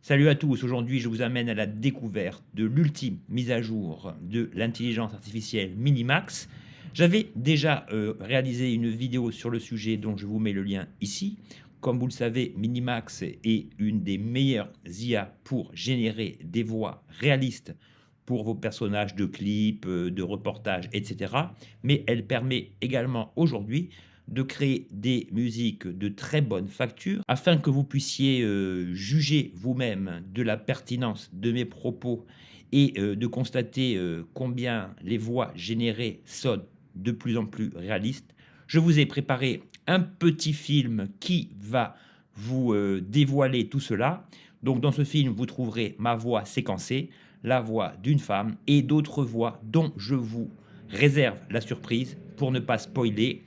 Salut à tous, aujourd'hui je vous amène à la découverte de l'ultime mise à jour de l'intelligence artificielle Minimax. J'avais déjà réalisé une vidéo sur le sujet dont je vous mets le lien ici. Comme vous le savez, Minimax est une des meilleures IA pour générer des voix réalistes pour vos personnages de clips, de reportages, etc. Mais elle permet également aujourd'hui de créer des musiques de très bonne facture afin que vous puissiez juger vous-même de la pertinence de mes propos et de constater combien les voix générées sonnent de plus en plus réalistes. Je vous ai préparé un petit film qui va vous dévoiler tout cela. Donc dans ce film, vous trouverez ma voix séquencée, la voix d'une femme et d'autres voix dont je vous réserve la surprise pour ne pas spoiler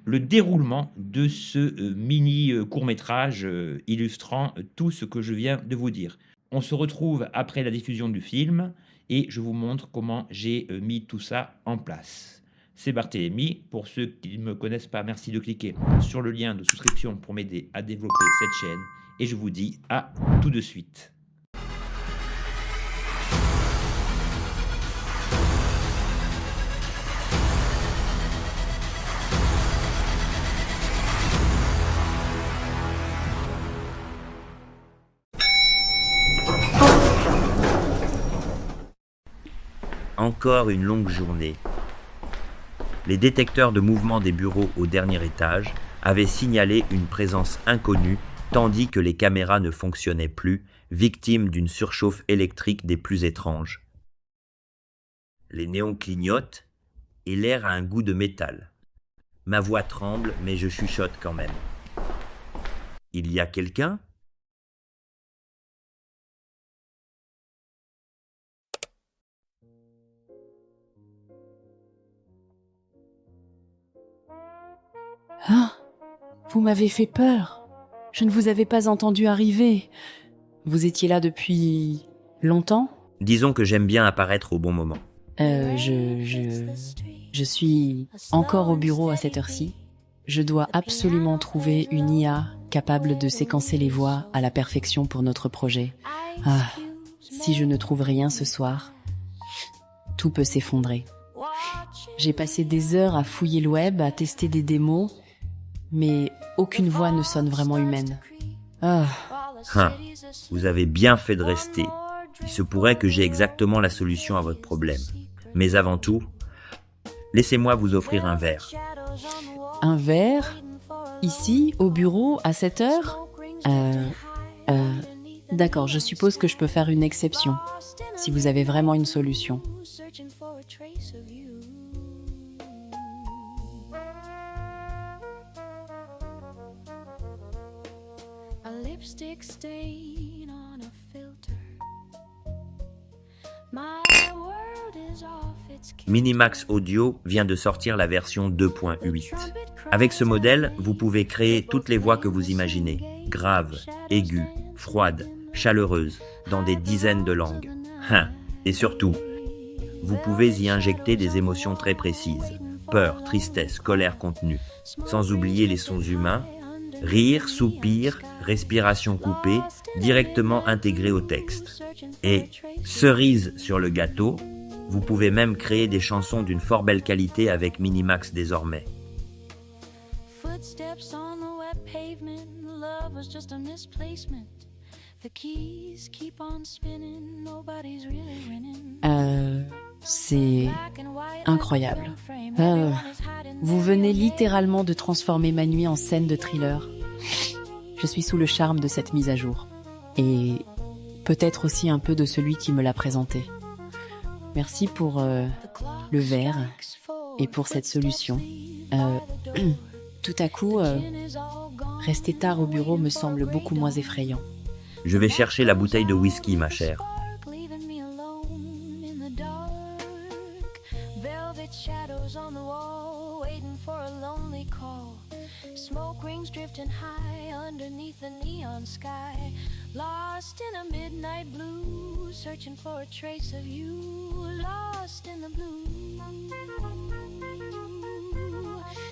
le déroulement de ce mini court-métrage illustrant tout ce que je viens de vous dire. On se retrouve après la diffusion du film et je vous montre comment j'ai mis tout ça en place. C'est Barthélémy. Pour ceux qui ne me connaissent pas, merci de cliquer sur le lien de souscription pour m'aider à développer cette chaîne. Et je vous dis à tout de suite. Encore une longue journée. Les détecteurs de mouvement des bureaux au dernier étage avaient signalé une présence inconnue tandis que les caméras ne fonctionnaient plus, victimes d'une surchauffe électrique des plus étranges. Les néons clignotent et l'air a un goût de métal. Ma voix tremble, mais je chuchote quand même. Il y a quelqu'un ? Ah, vous m'avez fait peur. Je ne vous avais pas entendu arriver. Vous étiez là depuis longtemps ? Disons que j'aime bien apparaître au bon moment. Je suis encore au bureau à cette heure-ci. Je dois absolument trouver une IA capable de séquencer les voix à la perfection pour notre projet. Ah, si je ne trouve rien ce soir, tout peut s'effondrer. J'ai passé des heures à fouiller le web, à tester des démos, mais aucune voix ne sonne vraiment humaine. Ah, Vous avez bien fait de rester. Il se pourrait que j'ai exactement la solution à votre problème. Mais avant tout, laissez-moi vous offrir un verre. un verre ? Ici, au bureau, à cette heure ? D'accord, je suppose que je peux faire une exception, si vous avez vraiment une solution. Minimax Audio vient de sortir la version 2.8. Avec ce modèle, vous pouvez créer toutes les voix que vous imaginez, graves, aiguës, froides, chaleureuses, dans des dizaines de langues. Et surtout, vous pouvez y injecter des émotions très précises, peur, tristesse, colère contenue, sans oublier les sons humains, rire, soupir, respiration coupée, directement intégrés au texte. Et, cerise sur le gâteau, vous pouvez même créer des chansons d'une fort belle qualité avec Minimax désormais. C'est incroyable. Vous venez littéralement de transformer ma nuit en scène de thriller. Je suis sous le charme de cette mise à jour. Et peut-être aussi un peu de celui qui me l'a présenté. Merci pour le verre et pour cette solution. Tout à coup, rester tard au bureau me semble beaucoup moins effrayant. Je vais chercher la bouteille de whisky, ma chère. Smoke rings drifting high underneath the neon sky. Lost in a midnight blue, searching for a trace of you. Lost in the blue,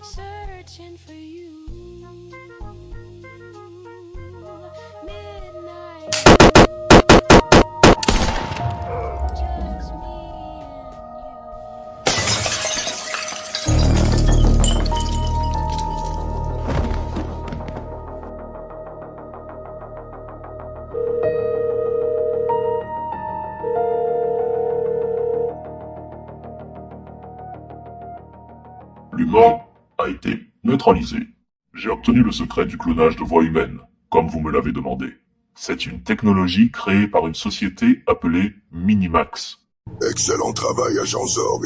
searching for you. Midnight. centralisé. J'ai obtenu le secret du clonage de voix humaines, comme vous me l'avez demandé. C'est une technologie créée par une société appelée Minimax. Excellent travail, agent Zorg.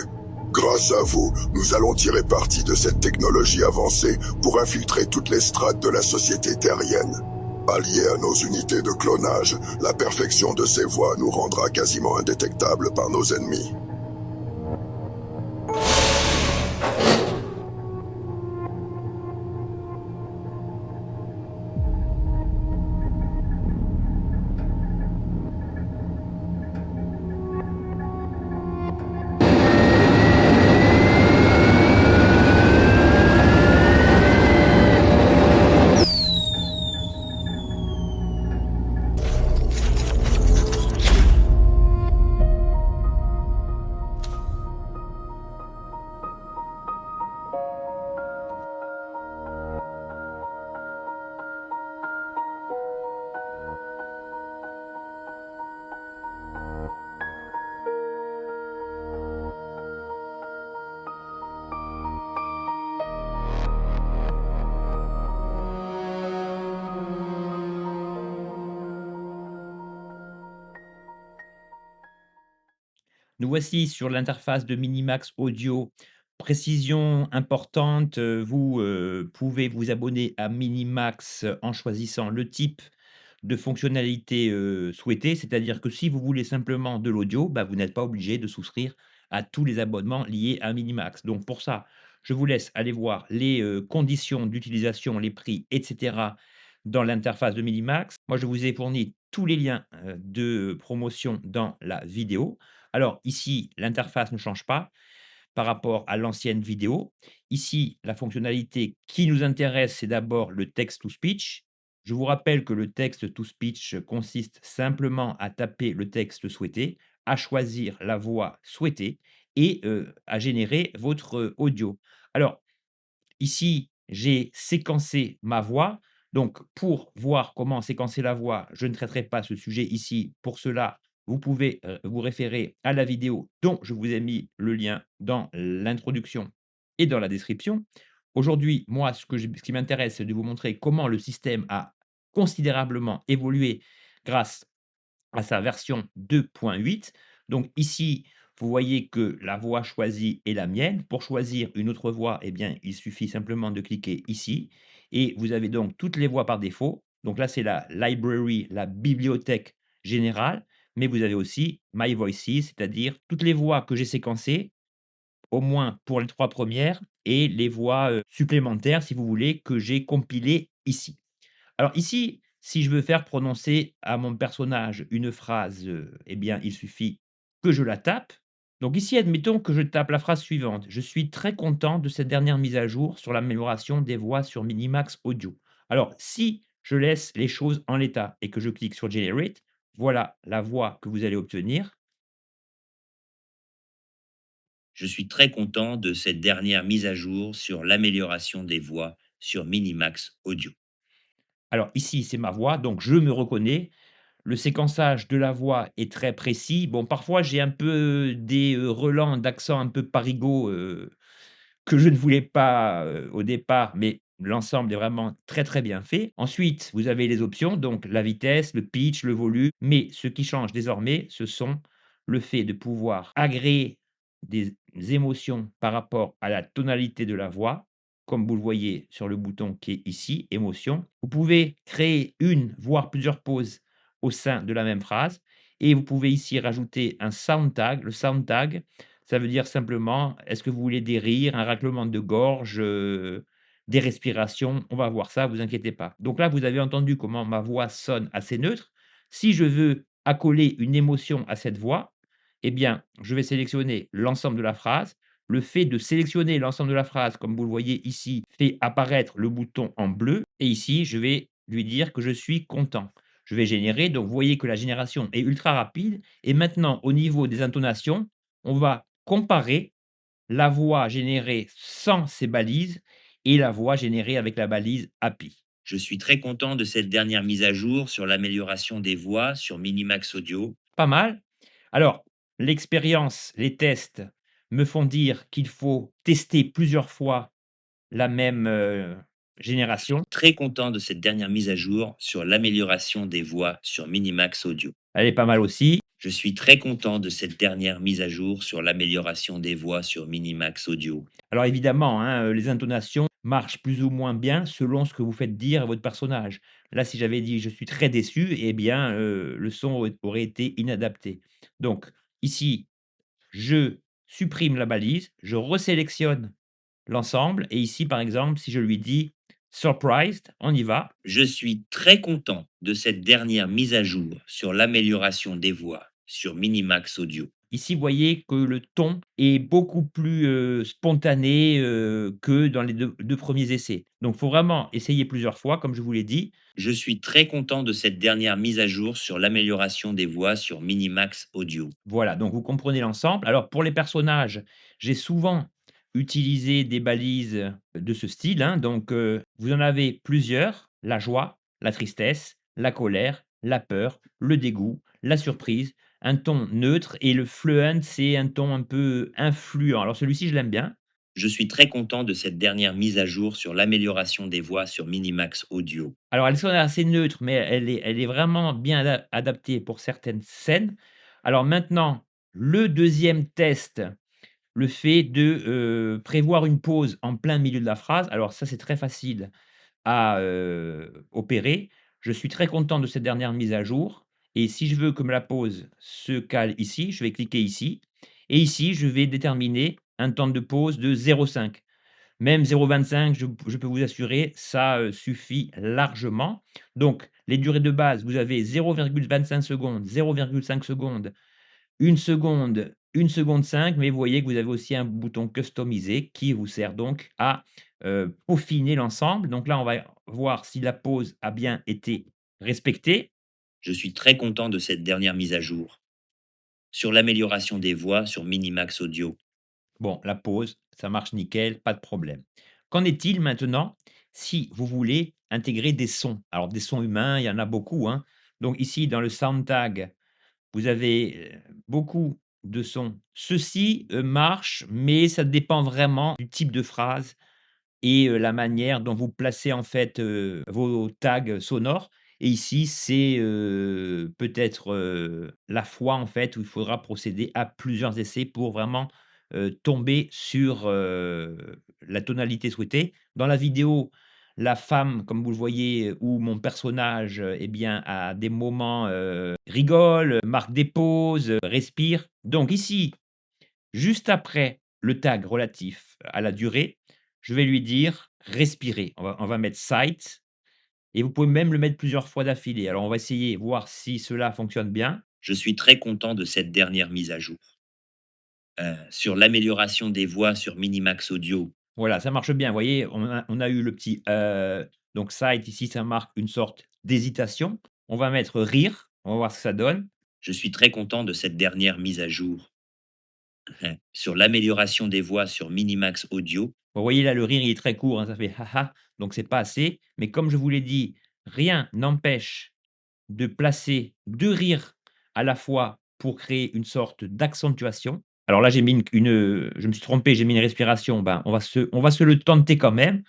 Grâce à vous, nous allons tirer parti de cette technologie avancée pour infiltrer toutes les strates de la société terrienne. Allié à nos unités de clonage, la perfection de ces voix nous rendra quasiment indétectables par nos ennemis. Nous voici sur l'interface de Minimax Audio. Précision importante, vous, pouvez vous abonner à Minimax en choisissant le type de fonctionnalité, souhaitée. C'est-à-dire que si vous voulez simplement de l'audio, bah, vous n'êtes pas obligé de souscrire à tous les abonnements liés à Minimax. Donc pour ça, je vous laisse aller voir les, conditions d'utilisation, les prix et cetera dans l'interface de Minimax. Moi, je vous ai fourni tous les liens, de promotion dans la vidéo. Alors ici, l'interface ne change pas par rapport à l'ancienne vidéo. Ici, la fonctionnalité qui nous intéresse, c'est d'abord le text to speech. Je vous rappelle que le text to speech consiste simplement à taper le texte souhaité, à choisir la voix souhaitée et à générer votre audio. Alors, ici, j'ai séquencé ma voix. Donc, pour voir comment séquencer la voix, je ne traiterai pas ce sujet ici. Pour cela, vous pouvez vous référer à la vidéo dont je vous ai mis le lien dans l'introduction et dans la description. Aujourd'hui, moi, ce qui m'intéresse, c'est de vous montrer comment le système a considérablement évolué grâce à sa version 2.8. Donc ici, vous voyez que la voix choisie est la mienne. Pour choisir une autre voix, eh bien, il suffit simplement de cliquer ici et vous avez donc toutes les voix par défaut. Donc là, c'est la library, la bibliothèque générale, mais vous avez aussi My Voices, c'est-à-dire toutes les voix que j'ai séquencées, au moins pour les 3 premières et les voix, supplémentaires, si vous voulez, que j'ai compilées ici. Alors ici, si je veux faire prononcer à mon personnage une phrase, eh bien, il suffit que je la tape. Donc ici, admettons que je tape la phrase suivante: «Je suis très content de cette dernière mise à jour sur l'amélioration des voix sur Minimax Audio». Alors si je laisse les choses en l'état et que je clique sur Generate, voilà la voix que vous allez obtenir. Je suis très content de cette dernière mise à jour sur l'amélioration des voix sur Minimax Audio. Alors ici, c'est ma voix, donc je me reconnais. Le séquençage de la voix est très précis. Bon, parfois, j'ai un peu des, relents d'accent un peu parigot, que je ne voulais pas, au départ, mais l'ensemble est vraiment très, très bien fait. Ensuite, vous avez les options, donc la vitesse, le pitch, le volume, mais ce qui change désormais, ce sont le fait de pouvoir agréer des émotions par rapport à la tonalité de la voix, comme vous le voyez sur le bouton qui est ici, émotion. Vous pouvez créer une, voire plusieurs pauses au sein de la même phrase et vous pouvez ici rajouter un sound tag. Le sound tag, ça veut dire simplement, est-ce que vous voulez des rires, un raclement de gorge, des respirations? On va voir ça, vous inquiétez pas. Donc là, vous avez entendu comment ma voix sonne assez neutre. Si je veux accoler une émotion à cette voix, eh bien, je vais sélectionner l'ensemble de la phrase. Le fait de sélectionner l'ensemble de la phrase, comme vous le voyez ici, fait apparaître le bouton en bleu et ici, je vais lui dire que je suis content. Je vais générer, donc vous voyez que la génération est ultra rapide et maintenant au niveau des intonations, on va comparer la voix générée sans ces balises et la voix générée avec la balise API. Je suis très content de cette dernière mise à jour sur l'amélioration des voix sur Minimax Audio. Pas mal. Alors, l'expérience, les tests me font dire qu'il faut tester plusieurs fois la même, génération. Très content de cette dernière mise à jour sur l'amélioration des voix sur Minimax Audio. Elle est pas mal aussi. Je suis très content de cette dernière mise à jour sur l'amélioration des voix sur Minimax Audio. Alors évidemment, hein, les intonations marchent plus ou moins bien selon ce que vous faites dire à votre personnage. Là, si j'avais dit: «Je suis très déçu», eh bien, le son aurait été inadapté. Donc ici, je supprime la balise, je resélectionne l'ensemble et ici, par exemple, si je lui dis: «Surprised», on y va. Je suis très content de cette dernière mise à jour sur l'amélioration des voix sur Minimax Audio. Ici, vous voyez que le ton est beaucoup plus, spontané, que dans les deux premiers essais. Donc il faut vraiment essayer plusieurs fois, comme je vous l'ai dit. Je suis très content de cette dernière mise à jour sur l'amélioration des voix sur Minimax Audio. Voilà, donc vous comprenez l'ensemble. Alors pour les personnages, j'ai souvent utilisé des balises de ce style, hein, donc vous en avez plusieurs: la joie, la tristesse, la colère, la peur, le dégoût, la surprise, un ton neutre et le fluent, c'est un ton un peu influent. Alors celui-ci, je l'aime bien. Je suis très content de cette dernière mise à jour sur l'amélioration des voix sur Minimax Audio. Alors elle sonne assez neutre, mais elle est vraiment bien adaptée pour certaines scènes. Alors maintenant, le deuxième test, le fait de, prévoir une pause en plein milieu de la phrase. Alors ça, c'est très facile à, opérer. Je suis très content de cette dernière mise à jour et si je veux que la pause se cale ici, je vais cliquer ici et ici, je vais déterminer un temps de pause de 0,5. Même 0,25, je peux vous assurer, ça, suffit largement. Donc les durées de base, vous avez 0,25 secondes, 0,5 secondes, 1 seconde, 1 seconde 5, mais vous voyez que vous avez aussi un bouton customiser qui vous sert donc à, peaufiner l'ensemble. Donc là, on va voir si la pause a bien été respectée. Je suis très content de cette dernière mise à jour sur l'amélioration des voix sur Minimax Audio. Bon, la pause, ça marche nickel, pas de problème. Qu'en est-il maintenant si vous voulez intégrer des sons? Alors des sons humains, il y en a beaucoup, hein. Donc ici, dans le sound tag, vous avez, beaucoup de sons. Ceux-ci, marchent, mais ça dépend vraiment du type de phrase et la manière dont vous placez en fait, vos tags sonores et ici c'est, peut-être, la fois en fait où il faudra procéder à plusieurs essais pour vraiment, tomber sur, la tonalité souhaitée. Dans la vidéo, la femme, comme vous le voyez, ou mon personnage, eh bien, à des moments, rigole, marque des pauses, respire. Donc ici, juste après le tag relatif à la durée, je vais lui dire: «Respirer». On va mettre «sight» et vous pouvez même le mettre plusieurs fois d'affilée. Alors on va essayer, voir si cela fonctionne bien. Je suis très content de cette dernière mise à jour. Sur l'amélioration des voix sur Minimax Audio, Voilà, ça marche bien. Vous voyez, on a eu le petit, donc «sight» ici, ça marque une sorte d'hésitation. On va mettre «rire», on va voir ce que ça donne. je suis très content de cette dernière mise à jour. Sur l'amélioration des voix sur Minimax Audio, Vous voyez là, le rire, il est très court, hein, ça fait «ha ha», donc c'est pas assez. Mais comme je vous l'ai dit, rien n'empêche de placer 2 rires à la fois pour créer une sorte d'accentuation. Alors là, j'ai mis je me suis trompé, j'ai mis une respiration, ben, on va se le tenter quand même.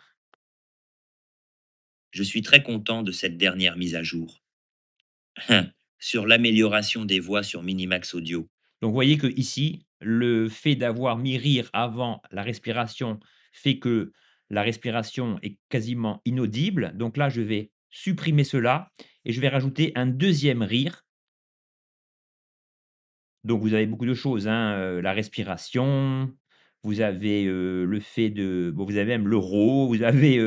je suis très content de cette dernière mise à jour. Sur l'amélioration des voix sur Minimax Audio, Donc vous voyez que ici, le fait d'avoir mis rire avant la respiration fait que la respiration est quasiment inaudible. Donc là, je vais supprimer cela et je vais rajouter un deuxième rire. Donc vous avez beaucoup de choses, hein, la respiration, vous avez, le fait de bon, vous avez même le rot, vous avez,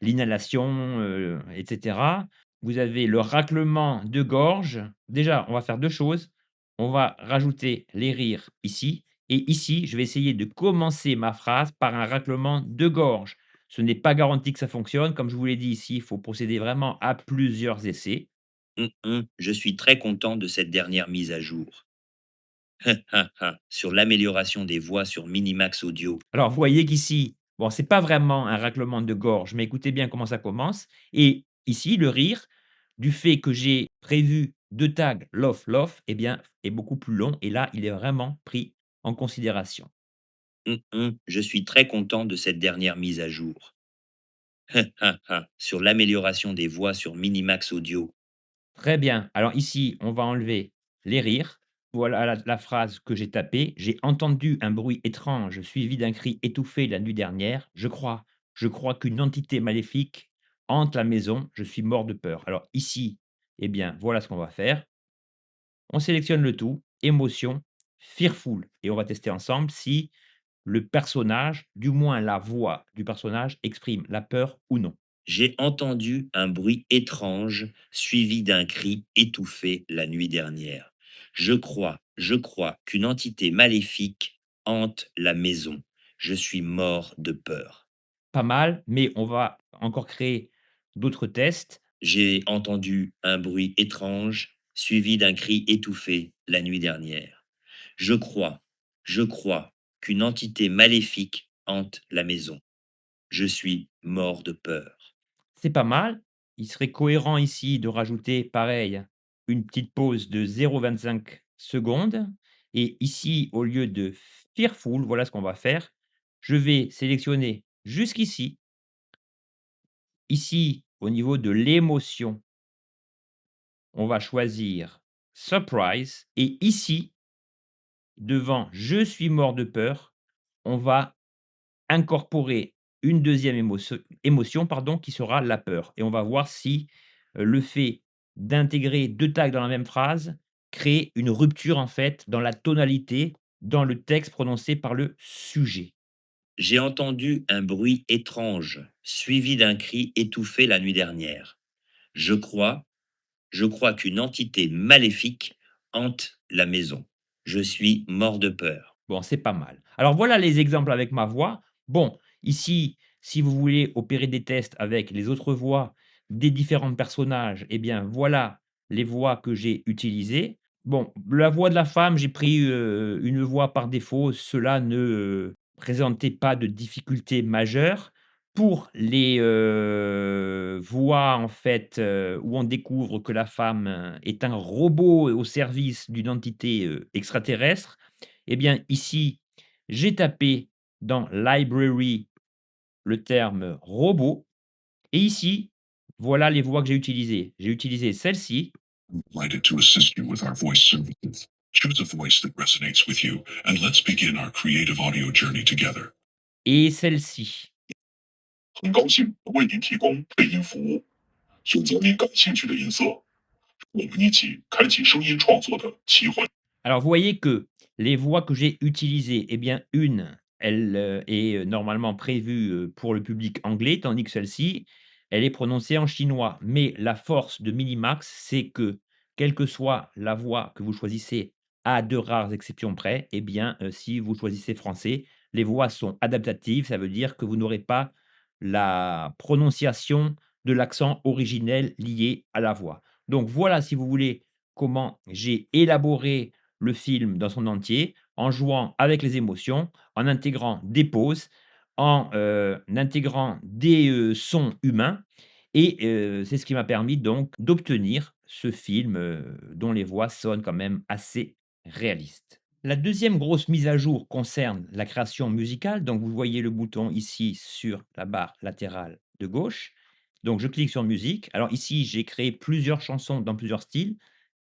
l'inhalation, et cetera. Vous avez le raclement de gorge. Déjà, on va faire 2 choses. On va rajouter les rires ici et ici, je vais essayer de commencer ma phrase par un raclement de gorge. Ce n'est pas garanti que ça fonctionne. Comme je vous l'ai dit ici, il faut procéder vraiment à plusieurs essais. je suis très content de cette dernière mise à jour. Sur l'amélioration des voix sur Minimax Audio, Alors, vous voyez qu'ici, bon, c'est pas vraiment un raclement de gorge, mais écoutez bien comment ça commence et ici, le rire, du fait que j'ai prévu 2 tags love, love, eh bien, est beaucoup plus long et là, il est vraiment pris en considération. Je suis très content de cette dernière mise à jour. Sur l'amélioration des voix sur Minimax Audio. Très bien. Alors ici, on va enlever les rires. Voilà la phrase que j'ai tapée. J'ai entendu un bruit étrange suivi d'un cri étouffé la nuit dernière. Je crois qu'une entité maléfique hante la maison. Je suis mort de peur. Alors ici, eh bien, voilà ce qu'on va faire. On sélectionne le tout, émotion, fearful, et on va tester ensemble si le personnage, du moins la voix du personnage, exprime la peur ou non. J'ai entendu un bruit étrange suivi d'un cri étouffé la nuit dernière. Je crois qu'une entité maléfique hante la maison. Je suis mort de peur. Pas mal, mais on va encore créer d'autres tests. J'ai entendu un bruit étrange suivi d'un cri étouffé la nuit dernière. Je crois, je crois qu'une entité maléfique hante la maison. Je suis mort de peur. C'est pas mal. Il serait cohérent ici de rajouter, pareil, une petite pause de 0,25 secondes et ici, au lieu de fearful, voilà ce qu'on va faire. Je vais sélectionner jusqu'ici. Ici, au niveau de l'émotion, on va choisir surprise et ici, devant «Je suis mort de peur», on va incorporer une deuxième émotion pardon, qui sera la peur et on va voir si, le fait d'intégrer 2 tags dans la même phrase crée une rupture, en fait, dans la tonalité, dans le texte prononcé par le sujet. J'ai entendu un bruit étrange, suivi d'un cri étouffé la nuit dernière. Je crois, je crois qu'une entité maléfique hante la maison. Je suis mort de peur. Bon, c'est pas mal. Alors voilà les exemples avec ma voix. Bon, ici, si vous voulez opérer des tests avec les autres voix des différents personnages, eh bien voilà les voix que j'ai utilisées. Bon, la voix de la femme, j'ai pris, une voix par défaut. Cela ne, présentait pas de difficulté majeure. Pour les, voix en fait, où on découvre que la femme, est un robot au service d'une entité, extraterrestre, eh bien, ici, j'ai tapé dans library le terme robot et ici, voilà les voix que j'ai utilisées. J'ai utilisé celle-ci Delighted to assist you with our voice services. Choose a voice that resonates with you, and let's begin our creative audio journey together. et celle-ci. 很高兴为您提供配音服务，选择您感兴趣的音色，我们一起开启声音创作的奇幻。Alors, vous voyez que les voix que j'ai utilisées, eh bien, une, elle, est, normalement prévue, pour le public anglais, tandis que celle-ci, elle est prononcée en chinois. Mais la force de Minimax, c'est que, quelle que soit la voix que vous choisissez, à de rares exceptions près, eh bien, si vous choisissez français, les voix sont adaptatives. Ça veut dire que vous n'aurez pas la prononciation de l'accent originel lié à la voix. Donc voilà, si vous voulez, comment j'ai élaboré le film dans son entier, en jouant avec les émotions, en intégrant des pauses, en, intégrant des, sons humains et c'est ce qui m'a permis donc d'obtenir ce film, dont les voix sonnent quand même assez réalistes. La deuxième grosse mise à jour concerne la création musicale, donc vous voyez le bouton ici sur la barre latérale de gauche. Donc je clique sur musique. Alors ici, j'ai créé plusieurs chansons dans plusieurs styles.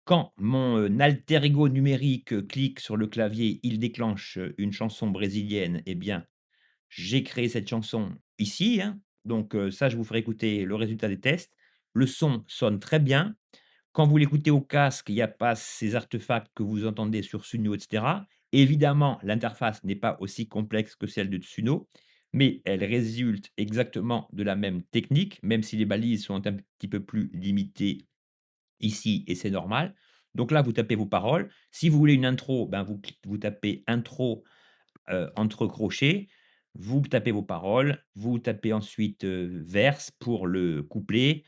Quand mon, alter ego numérique, clique sur le clavier, il déclenche, une chanson brésilienne, eh bien, j'ai créé cette chanson ici, hein, donc ça, je vous ferai écouter le résultat des tests. Le son sonne très bien. Quand vous l'écoutez au casque, il n'y a pas ces artefacts que vous entendez sur Suno et cetera. Évidemment, l'interface n'est pas aussi complexe que celle de Suno, mais elle résulte exactement de la même technique, même si les balises sont un petit peu plus limitées ici et c'est normal. Donc là, vous tapez vos paroles. Si vous voulez une intro, ben vous tapez intro, entre crochets, vous tapez vos paroles, vous tapez ensuite, verse pour le couplet,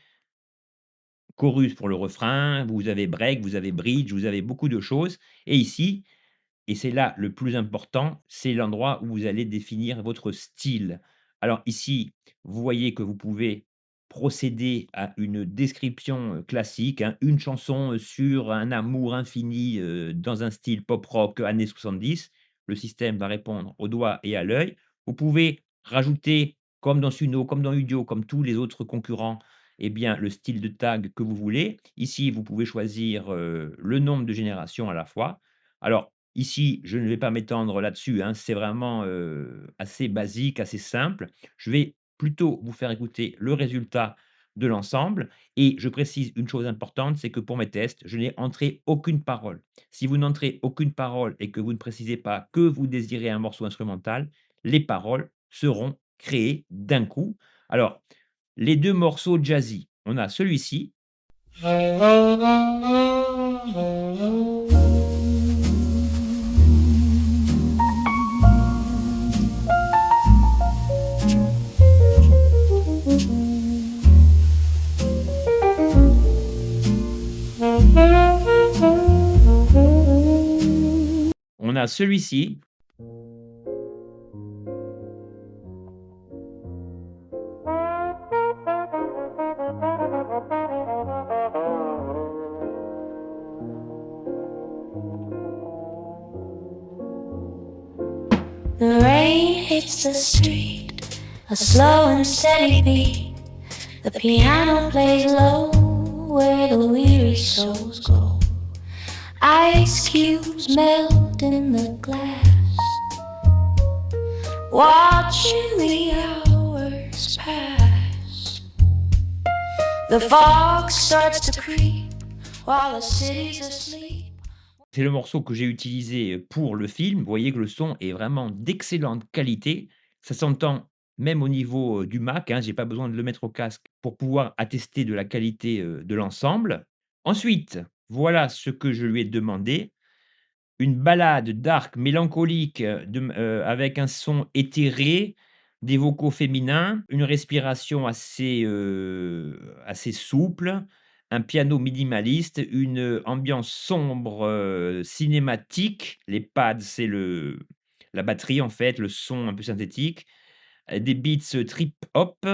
chorus pour le refrain, vous avez break, vous avez bridge, vous avez beaucoup de choses et ici et c'est là le plus important, c'est l'endroit où vous allez définir votre style. Alors ici, vous voyez que vous pouvez procéder à une description, classique, hein, une chanson, sur un amour infini, dans un style pop rock années 70. le système va répondre au doigt et à l'œil. Vous pouvez rajouter, comme dans Suno, comme dans Udio, comme tous les autres concurrents, eh bien, le style de tag que vous voulez. Ici, vous pouvez choisir, le nombre de générations à la fois. Alors ici, je ne vais pas m'étendre là-dessus, hein, c'est vraiment, assez basique, assez simple. Je vais plutôt vous faire écouter le résultat de l'ensemble et je précise une chose importante, c'est que pour mes tests, je n'ai entré aucune parole. Si vous n'entrez aucune parole et que vous ne précisez pas que vous désirez un morceau instrumental, les paroles seront créées d'un coup. Alors, les 2 morceaux jazzy, on a celui-ci. On a celui-ci. The rain hits the street, a slow and steady beat. The piano plays low where the weary souls go. Ice cubes melt in the glass, watching the hours pass. The fog starts to creep while the city's asleep. C'est le morceau que j'ai utilisé pour le film. Vous voyez que le son est vraiment d'excellente qualité. Ça s'entend même au niveau, du Mac, hein, j'ai pas besoin de le mettre au casque pour pouvoir attester de la qualité, de l'ensemble. Ensuite, voilà ce que je lui ai demandé. Une ballade dark, mélancolique, avec un son éthéré, des vocaux féminins, une respiration assez souple, un piano minimaliste, une ambiance sombre, cinématique. Les pads, c'est la batterie en fait, le son un peu synthétique, des beats, trip hop,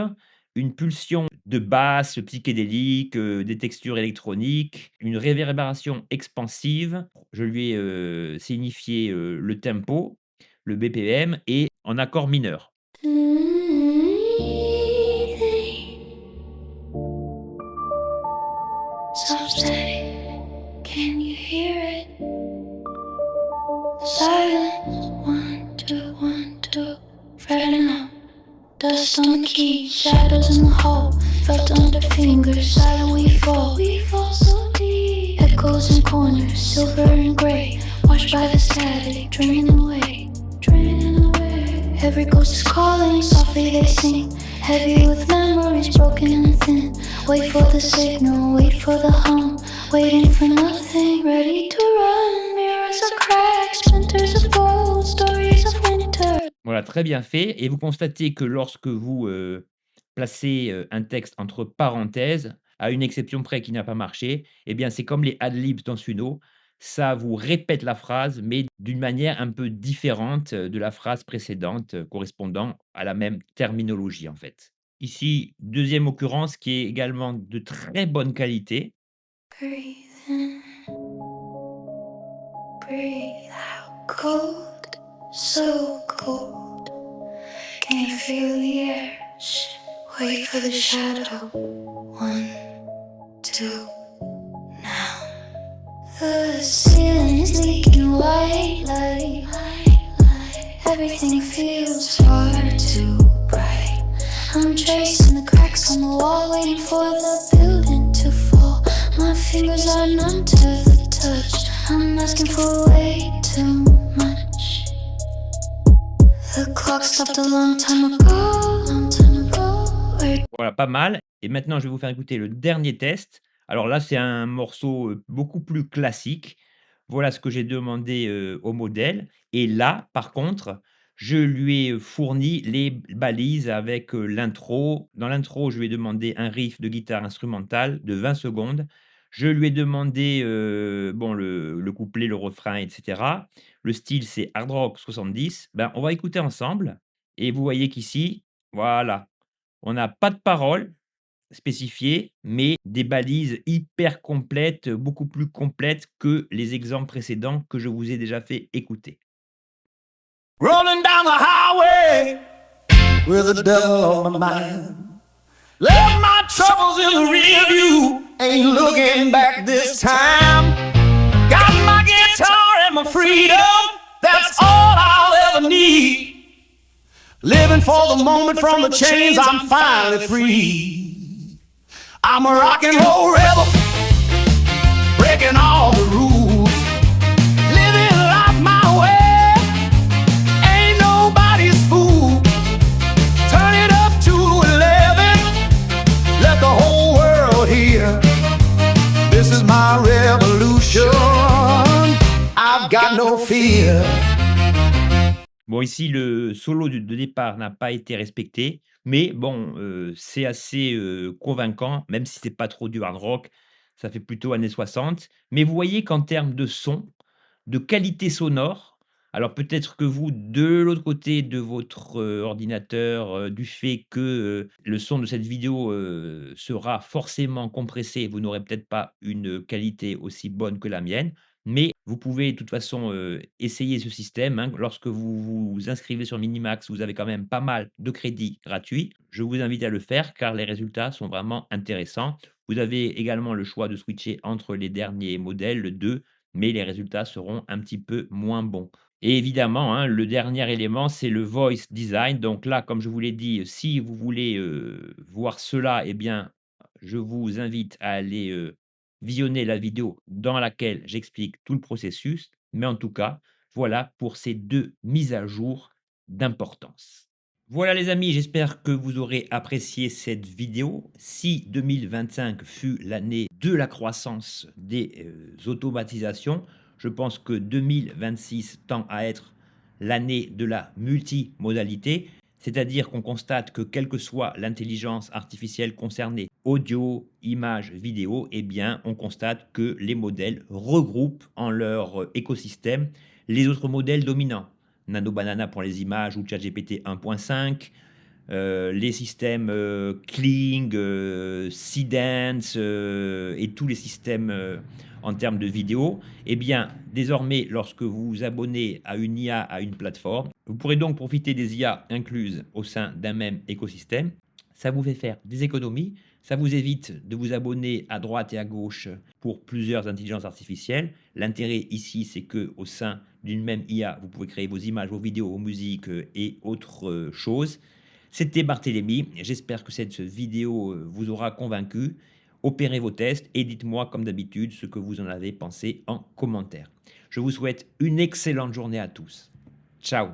une pulsion de basse psychédélique, des textures électroniques, une réverbération expansive. Je lui ai, signifié, le tempo, le BPM et en accord mineur. Someday, can you hear it? Silence, 1, 2, 1, 2, fretting out. Dust on the key, shadows in the hall, felt under fingers, silent we fall so deep. Echoes in corners, silver and gray, washed by the static, draining away, draining away. Every ghost is calling, softly they sing, heavy with memories broken and thin. Wait for the signal, wait for the hum, waiting for nothing, ready to run. Mirrors of cracks, splinters of gold, stories of winter. Voilà, très bien fait et vous constatez que lorsque vous, placez, un texte entre parenthèses, à une exception près qui n'a pas marché, eh bien, c'est comme les ad-libs dans Suno, ça vous répète la phrase, mais d'une manière un peu différente, de la phrase précédente, correspondant à la même terminologie, en fait. Ici, deuxième occurrence qui est également de très bonne qualité. Breathe in, breathe out. Cold, so cold. Can you feel the air? Shh, wait for the shadow. 1, 2, now. The ceiling is leaking white light. Everything feels far too bright. I'm tracing the cracks on the wall, waiting for the building to fall. My fingers are numb to the touch. I'm asking for way too much. The clock stopped a long time ago, long time ago. Voilà, pas mal et maintenant je vais vous faire écouter le dernier test. Alors là, c'est un morceau, beaucoup plus classique. Voilà ce que j'ai demandé, au modèle et là, par contre, je lui ai fourni les balises avec, l'intro. Dans l'intro, je lui ai demandé un riff de guitare instrumentale de 20 secondes. Je lui ai demandé, bon le couplet, le refrain et cetera. Le style, c'est hard rock 70. Ben, on va écouter ensemble et vous voyez qu'ici, voilà, on n'a pas de paroles spécifiées, mais des balises hyper complètes, beaucoup plus complètes que les exemples précédents que je vous ai déjà fait écouter. Rolling down the highway with the devil on my mind. Left my troubles in the rear view, ain't looking back this time. Got my guitar and my freedom, that's all I'll ever need. Living for the moment from the chains, I'm finally free. I'm a rock and roll rebel, breaking all the rules. Living life my way, ain't nobody's fool. Turn it up to 11, let the whole world hear. This is my revolution, I've got no fear. Bon, ici, le solo de départ n'a pas été respecté, mais bon, c'est assez convaincant, même si c'est pas trop du hard rock, ça fait plutôt années 60. Mais vous voyez qu'en termes de son, de qualité sonore, alors peut-être que vous, de l'autre côté de votre ordinateur, du fait que le son de cette vidéo sera forcément compressé, vous n'aurez peut-être pas une qualité aussi bonne que la mienne. Mais vous pouvez de toute façon, essayer ce système, hein. Lorsque vous vous inscrivez sur Minimax, vous avez quand même pas mal de crédits gratuits. Je vous invite à le faire car les résultats sont vraiment intéressants. Vous avez également le choix de switcher entre les derniers modèles, le 2, mais les résultats seront un petit peu moins bons. Et évidemment, hein, le dernier élément, c'est le voice design. Donc là, comme je vous l'ai dit, si vous voulez, voir cela, eh bien, je vous invite à aller, visionner la vidéo dans laquelle j'explique tout le processus. Mais en tout cas, voilà pour ces 2 mises à jour d'importance. Voilà les amis, j'espère que vous aurez apprécié cette vidéo. Si 2025 fut l'année de la croissance des automatisations, je pense que 2026 tend à être l'année de la multimodalité. C'est-à-dire qu'on constate que quelle que soit l'intelligence artificielle concernée, audio, image, vidéo, eh bien, on constate que les modèles regroupent en leur écosystème les autres modèles dominants. Nano Banana pour les images ou ChatGPT 1.5, les systèmes Kling, Seedance et tous les systèmes en termes de vidéo, eh bien, désormais, lorsque vous vous abonnez à une IA, à une plateforme, vous pourrez donc profiter des IA incluses au sein d'un même écosystème. Ça vous fait faire des économies, ça vous évite de vous abonner à droite et à gauche pour plusieurs intelligences artificielles. L'intérêt ici, c'est que au sein d'une même IA, vous pouvez créer vos images, vos vidéos, vos musiques et autres choses. C'était Barthélémy, j'espère que cette vidéo vous aura convaincu. Opérez vos tests et dites-moi comme d'habitude ce que vous en avez pensé en commentaire. Je vous souhaite une excellente journée à tous. Ciao.